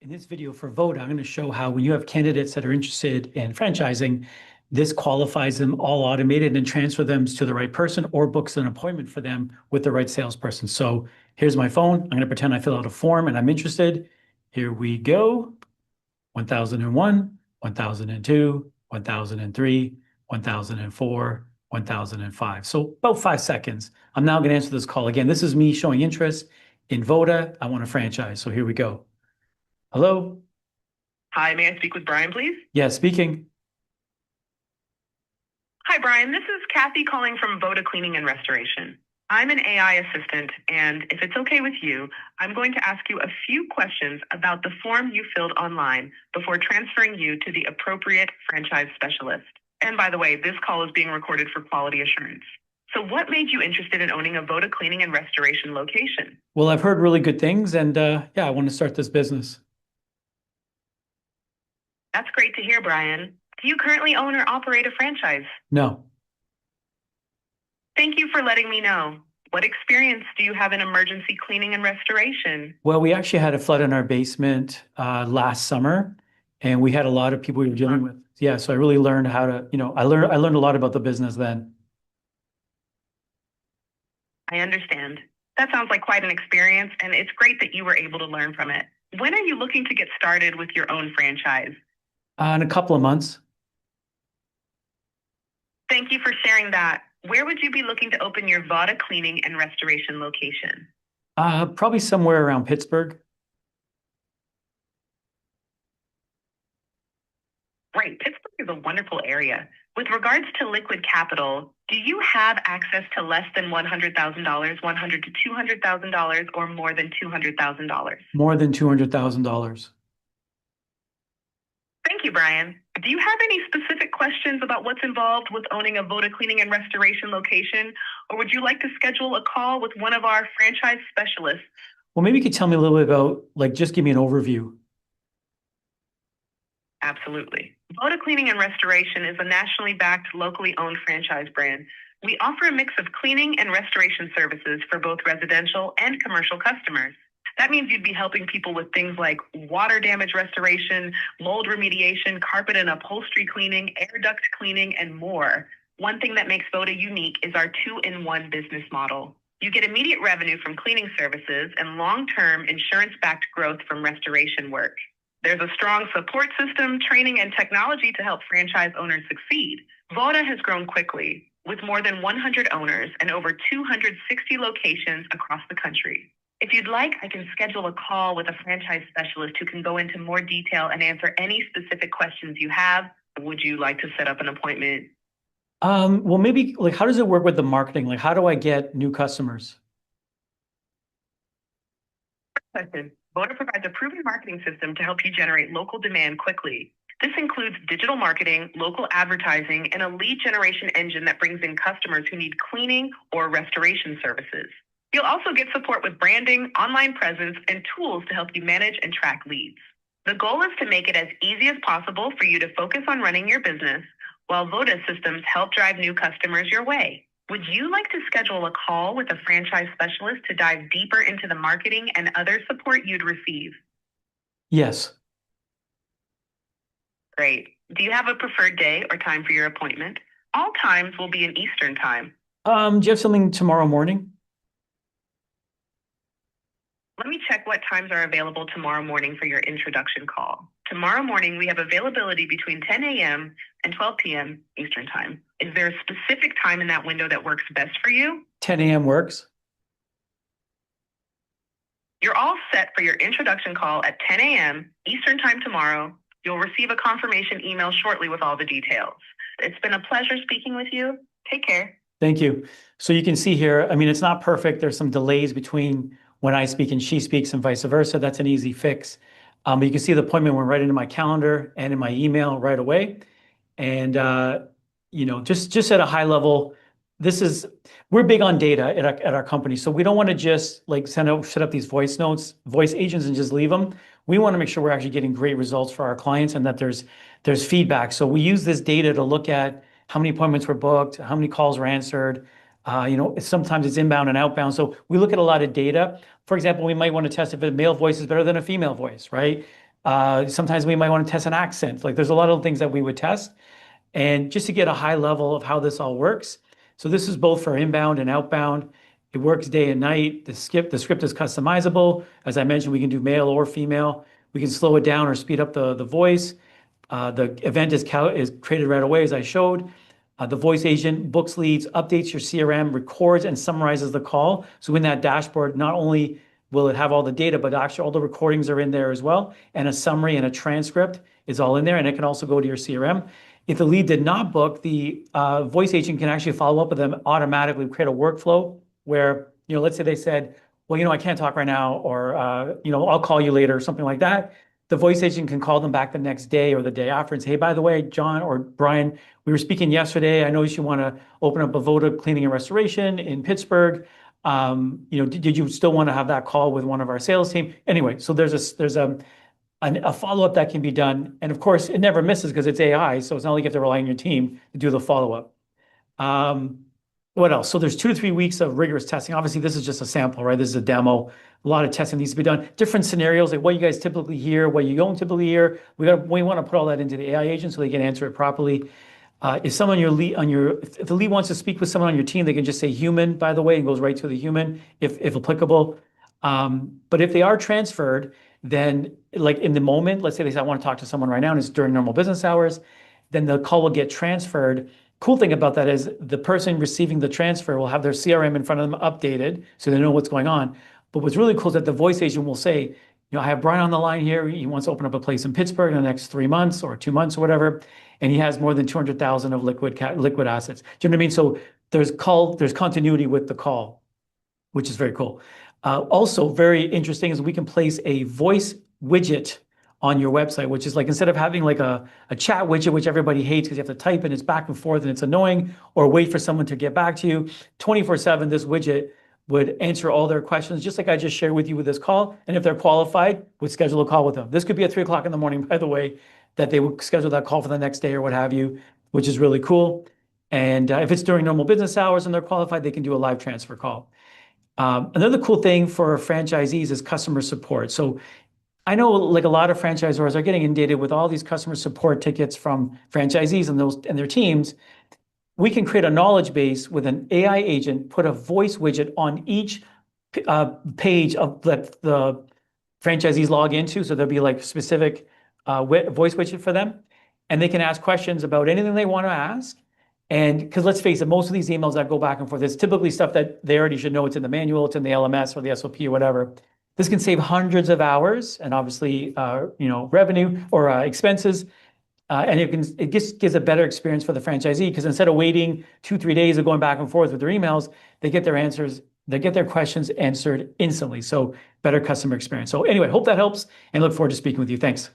In this video for Voda, I'm going to show how when you have candidates that are interested in franchising, this qualifies them all automated and transfer them to the right person or books an appointment for them with the right salesperson. So here's my phone. I'm going to pretend I fill out a form and I'm interested. Here we go. 1001, 1002, 1003, 1004, 1005. So about 5 seconds. I'm now going to answer this call again. This is me showing interest in Voda. I want a franchise. So here we go. Hello? Hi, may I speak with Brian, please? Yeah, speaking. Hi, Brian. This is Kathy calling from Voda Cleaning and Restoration. I'm an AI assistant, and if it's okay with you, I'm going to ask you a few questions about the form you filled online before transferring you to the appropriate franchise specialist. And by the way, this call is being recorded for quality assurance. So what made you interested in owning a Voda Cleaning and Restoration location? Well, I've heard really good things, and yeah, I want to start this business. That's great to hear, Brian. Do you currently own or operate a franchise? No. Thank you for letting me know. What experience do you have in emergency cleaning and restoration? Well, we actually had a flood in our basement last summer, and we had a lot of people we were dealing with. Yeah, so I really learned how to, I learned a lot about the business then. I understand. That sounds like quite an experience, and it's great that you were able to learn from it. When are you looking to get started with your own franchise? In a couple of months. Thank you for sharing that. Where would you be looking to open your Voda Cleaning and Restoration location? Probably somewhere around Pittsburgh. Great. Pittsburgh is a wonderful area. With regards to liquid capital, do you have access to less than $100,000, $100 to $200,000, or more than $200,000? More than $200,000. Thank you, Brian. Do you have any specific questions about what's involved with owning a Voda Cleaning and Restoration location, or would you like to schedule a call with one of our franchise specialists? Well, maybe you could tell me a little bit about, just give me an overview. Absolutely. Voda Cleaning and Restoration is a nationally backed, locally owned franchise brand. We offer a mix of cleaning and restoration services for both residential and commercial customers. That means you'd be helping people with things like water damage restoration, mold remediation, carpet and upholstery cleaning, air duct cleaning, and more. One thing that makes Voda unique is our two-in-one business model. You get immediate revenue from cleaning services and long-term insurance-backed growth from restoration work. There's a strong support system, training, and technology to help franchise owners succeed. Voda has grown quickly, with more than 100 owners and over 260 locations across the country. If you'd like, I can schedule a call with a franchise specialist who can go into more detail and answer any specific questions you have. Would you like to set up an appointment? Well, maybe how does it work with the marketing? How do I get new customers? Question. Voda provides a proven marketing system to help you generate local demand quickly. This includes digital marketing, local advertising, and a lead generation engine that brings in customers who need cleaning or restoration services. You'll also get support with branding, online presence, and tools to help you manage and track leads. The goal is to make it as easy as possible for you to focus on running your business, while Voda systems help drive new customers your way. Would you like to schedule a call with a franchise specialist to dive deeper into the marketing and other support you'd receive? Yes. Great. Do you have a preferred day or time for your appointment? All times will be in Eastern time. Do you have something tomorrow morning? Let me check what times are available tomorrow morning for your introduction call. Tomorrow morning, we have availability between 10 a.m. and 12 p.m. Eastern time. Is there a specific time in that window that works best for you? 10 a.m. works. You're all set for your introduction call at 10 a.m. Eastern time tomorrow. You'll receive a confirmation email shortly with all the details. It's been a pleasure speaking with you. Take care. Thank you. So you can see here, it's not perfect. There's some delays between when I speak and she speaks and vice versa. That's an easy fix. But you can see the appointment went right into my calendar and in my email right away. And, just at a high level, we're big on data at our company. So we don't want to just set up these voice agents and just leave them. We want to make sure we're actually getting great results for our clients and that there's feedback. So we use this data to look at how many appointments were booked, how many calls were answered. Sometimes it's inbound and outbound. So we look at a lot of data. For example, we might want to test if a male voice is better than a female voice, right? Sometimes we might want to test an accent. Like there's a lot of things that we would test. And just to get a high level of how this all works. So this is both for inbound and outbound. It works day and night. The script is customizable. As I mentioned, we can do male or female. We can slow it down or speed up the voice. The event is created right away, as I showed. The voice agent books leads, updates your CRM, records and summarizes the call. So in that dashboard, not only will it have all the data, but actually all the recordings are in there as well. And a summary and a transcript is all in there. And it can also go to your CRM. If the lead did not book, the voice agent can actually follow up with them automatically, create a workflow where, let's say they said, well, I can't talk right now, or, I'll call you later, or something like that. The voice agent can call them back the next day or the day after and say, hey, by the way, John or Brian, we were speaking yesterday. I noticed you want to open up a Voda Cleaning and Restoration in Pittsburgh. Did you still want to have that call with one of our sales team? Anyway, so there's a follow-up that can be done. And of course, it never misses because it's AI. So it's not like you have to rely on your team to do the follow-up. What else? So there's 2 to 3 weeks of rigorous testing. Obviously, this is just a sample, right? This is a demo. A lot of testing needs to be done. Different scenarios, like what you guys typically hear, what you don't typically hear. We want to put all that into the AI agent so they can answer it properly. If the lead wants to speak with someone on your team, they can just say human, by the way, and goes right to the human if applicable. But if they are transferred, then like in the moment, let's say they say, I want to talk to someone right now and it's during normal business hours, then the call will get transferred. Cool thing about that is the person receiving the transfer will have their CRM in front of them updated so they know what's going on. But what's really cool is that the voice agent will say, I have Brian on the line here. He wants to open up a place in Pittsburgh in the next 3 months or 2 months or whatever. And he has more than 200,000 of liquid assets. Do you know what I mean? So there's continuity with the call, which is very cool. Also very interesting is we can place a voice widget on your website, which is like instead of having like a chat widget, which everybody hates because you have to type and it's back and forth and it's annoying, or wait for someone to get back to you, 24/7, this widget would answer all their questions, just like I just shared with you with this call. And if they're qualified, would schedule a call with them. This could be at 3 o'clock in the morning, by the way, that they would schedule that call for the next day or what have you, which is really cool. And if it's during normal business hours and they're qualified, they can do a live transfer call. Another cool thing for franchisees is customer support. So I know like a lot of franchisors are getting inundated with all these customer support tickets from franchisees and their teams. We can create a knowledge base with an AI agent, put a voice widget on each page of that the franchisees log into. So there'll be like specific voice widget for them. And they can ask questions about anything they want to ask. And because let's face it, most of these emails that go back and forth, it's typically stuff that they already should know. It's in the manual, it's in the LMS or the SOP or whatever. This can save hundreds of hours and obviously, revenue or expenses. And it just gives a better experience for the franchisee because instead of waiting 2-3 days of going back and forth with their emails, they get their questions answered instantly. So better customer experience. So anyway, hope that helps and look forward to speaking with you. Thanks.